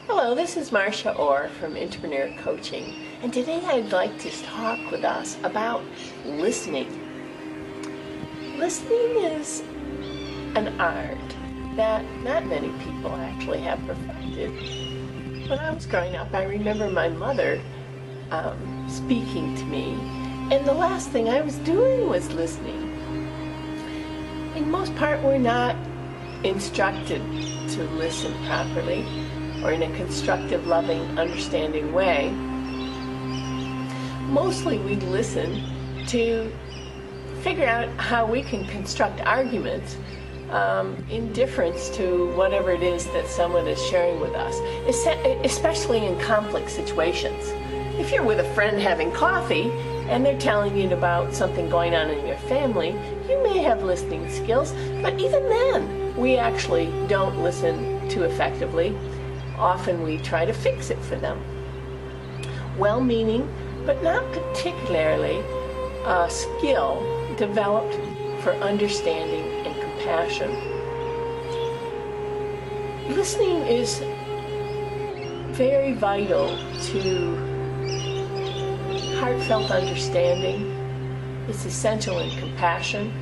Hello, this is Marsha Orr from Entrepreneur Coaching, and today I'd like to talk with us about listening. Listening is an art that not many people actually have perfected. When I was growing up, I remember my mother speaking to me, and the last thing I was doing was listening. In most part, we're not instructed to listen properly or in a constructive, loving, understanding way. Mostly we listen to figure out how we can construct arguments in difference to whatever it is that someone is sharing with us, especially in conflict situations. If you're with a friend having coffee and they're telling you about something going on in your family, you may have listening skills, but even then, we actually don't listen too effectively. Often we try to fix it for them. Well-meaning, but not particularly a skill developed for understanding and compassion. Listening is very vital to heartfelt understanding. It's essential in compassion.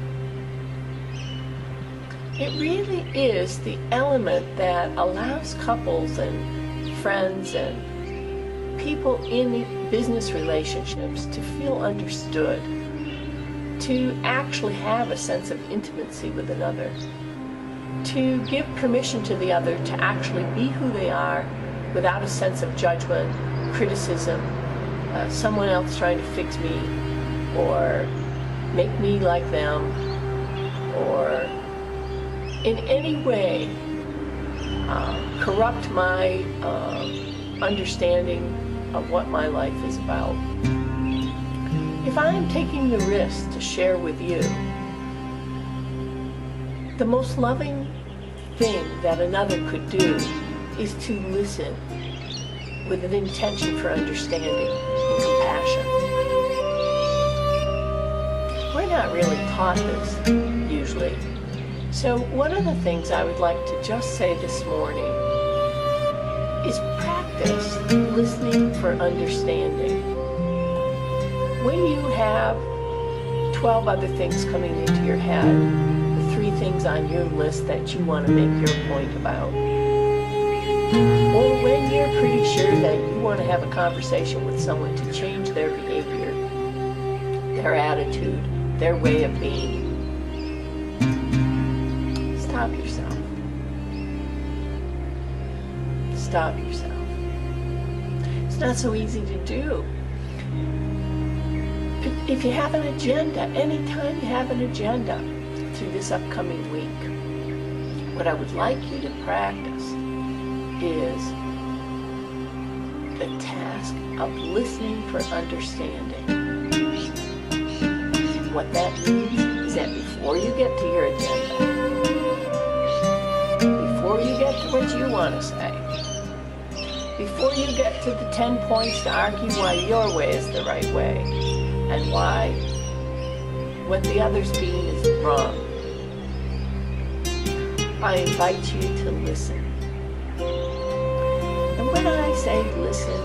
It really is the element that allows couples and friends and people in business relationships to feel understood, to actually have a sense of intimacy with another, to give permission to the other to actually be who they are without a sense of judgment, criticism, someone else trying to fix me or make me like them, or in any way corrupt my understanding of what my life is about. If I am taking the risk to share with you, the most loving thing that another could do is to listen with an intention for understanding and compassion. We're not really taught this, usually. So one of the things I would like to just say this morning is practice listening for understanding. When you have 12 other things coming into your head, the 3 things on your list that you want to make your point about, or when you're pretty sure that you want to have a conversation with someone to change their behavior, their attitude, their way of being, stop yourself. Stop yourself. It's not so easy to do. If you have an agenda, anytime you have an agenda through this upcoming week, what I would like you to practice is the task of listening for understanding. What that means is that before you get to your agenda, before you get to what you want to say, before you get to the 10 points to argue why your way is the right way and why what the other's being is wrong, I invite you to listen. And when I say listen,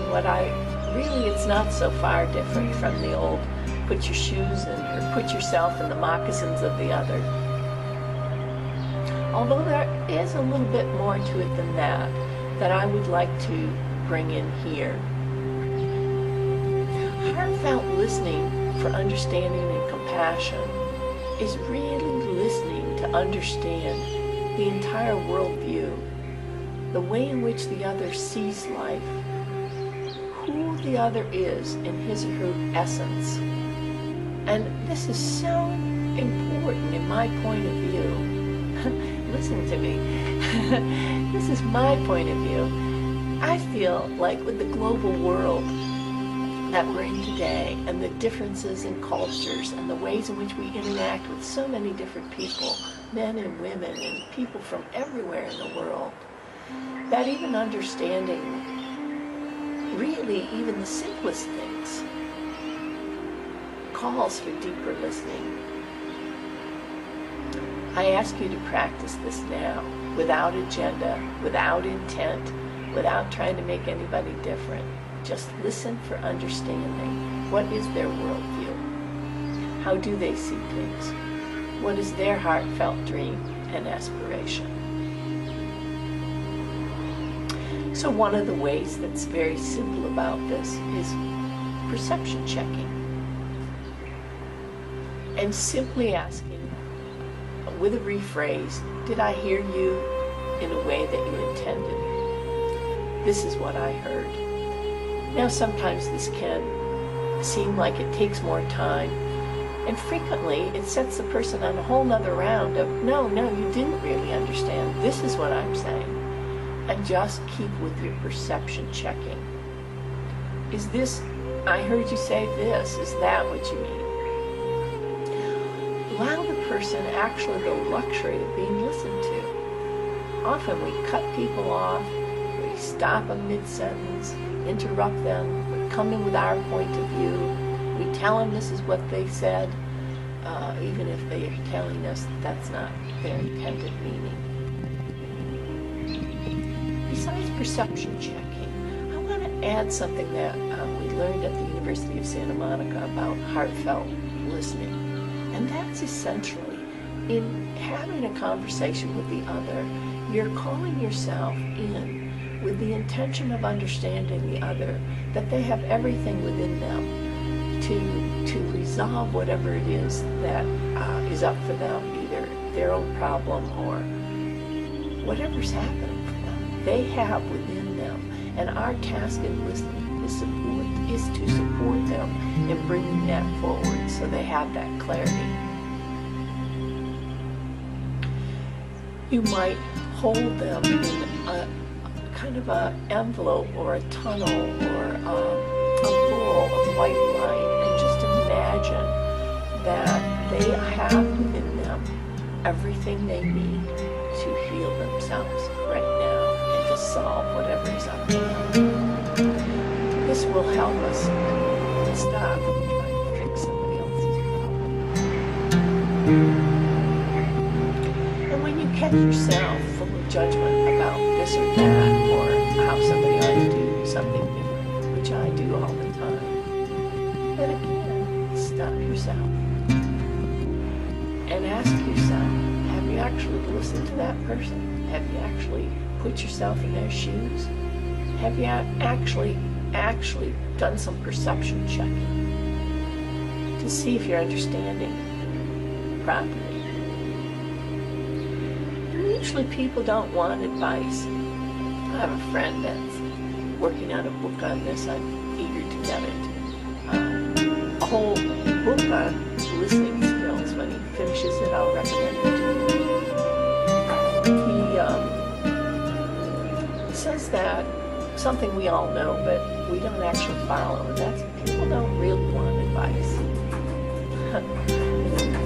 it's not so far different from the old put your shoes in or put yourself in the moccasins of the other. Although there is a little bit more to it than that I would like to bring in here. Heartfelt listening for understanding and compassion is really listening to understand the entire worldview, the way in which the other sees life, who the other is in his or her essence. And this is so important in my point of view. Listen to me. This is my point of view. I feel like with the global world that we're in today and the differences in cultures and the ways in which we interact with so many different people, men and women and people from everywhere in the world, that even understanding really even the simplest things calls for deeper listening. I ask you to practice this now, without agenda, without intent, without trying to make anybody different. Just listen for understanding. What is their worldview? How do they see things? What is their heartfelt dream and aspiration? So one of the ways that's very simple about this is perception checking. And simply asking, with a rephrase, did I hear you in a way that you intended? This is what I heard. Now sometimes this can seem like it takes more time, and frequently it sets the person on a whole nother round of, no, you didn't really understand. This is what I'm saying. And just keep with your perception checking. Is this, I heard you say this, is that what you mean? Allow the person actually the luxury of being listened to. Often we cut people off, we stop them mid-sentence, interrupt them, we come in with our point of view, we tell them this is what they said, even if they are telling us that's not their intended meaning. Besides perception checking, I want to add something that we learned at the University of Santa Monica about heartfelt listening. And that's essentially, in having a conversation with the other, you're calling yourself in with the intention of understanding the other, that they have everything within them to resolve whatever it is that is up for them, either their own problem or whatever's happening for them. They have within them, and our task in listening is to support them in bringing that forward so they have that clarity. You might hold them in a kind of an envelope or a tunnel or a ball of white light, and just imagine that they have within them everything they need to heal themselves right now and to solve whatever is up to them. This will help us stop trying to fix somebody else's problem. And when you catch yourself full of judgment about this or that, or how somebody ought to do something different, which I do all the time, then again, stop yourself and ask yourself, have you actually listened to that person? Have you actually put yourself in their shoes? Have you actually done some perception checking to see if you're understanding properly? And usually people don't want advice. I have a friend that's working on a book on this. I'm eager to get it. A whole book on listening skills. When he finishes it, I'll recommend it to you. He says that something we all know, but we don't actually follow, and that's people don't really want advice.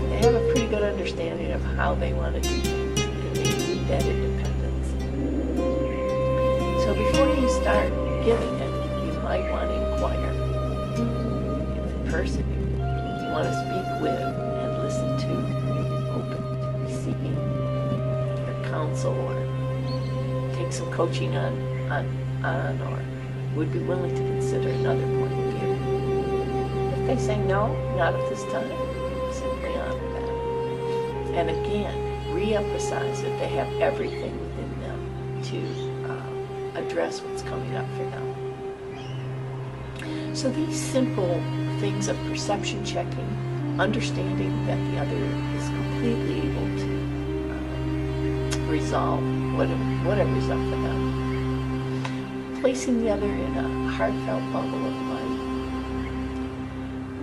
They have a pretty good understanding of how they want to do things, and they need that independence. So before you start giving it, you might want to inquire if the person you want to speak with and listen to is open to receiving your counsel or take some coaching on or would be willing to consider another point of view. If they say no, not at this time, simply honor that. And again, re-emphasize that they have everything within them to address what's coming up for them. So these simple things of perception checking, understanding that the other is completely able to resolve whatever is up for them, placing the other in a heartfelt bubble of light,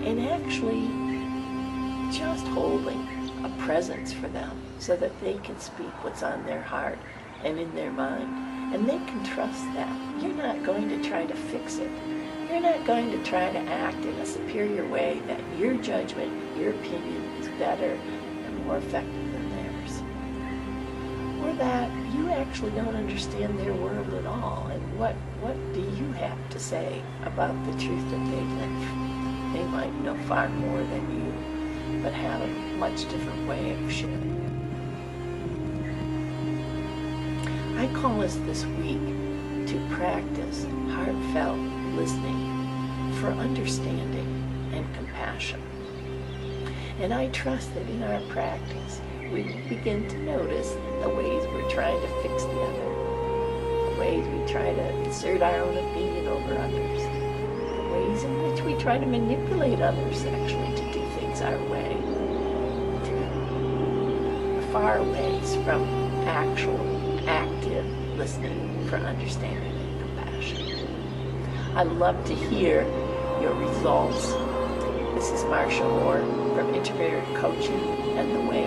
and actually just holding a presence for them so that they can speak what's on their heart and in their mind, and they can trust that. You're not going to try to fix it. You're not going to try to act in a superior way, that your judgment, your opinion is better and more effective than theirs. Or that you actually don't understand their world at all, and what do you have to say about the truth that they live? They might know far more than you, but have a much different way of sharing it. I call us this week to practice heartfelt listening for understanding and compassion. And I trust that in our practice, we will begin to notice the ways we're trying to fix the other, the ways we try to insert our own opinion over others, the ways in which we try to manipulate others actually to do things our way, to far ways from actual, active listening for understanding and compassion. I'd love to hear your results. This is Marsha Moore from Integrated Coaching and the Way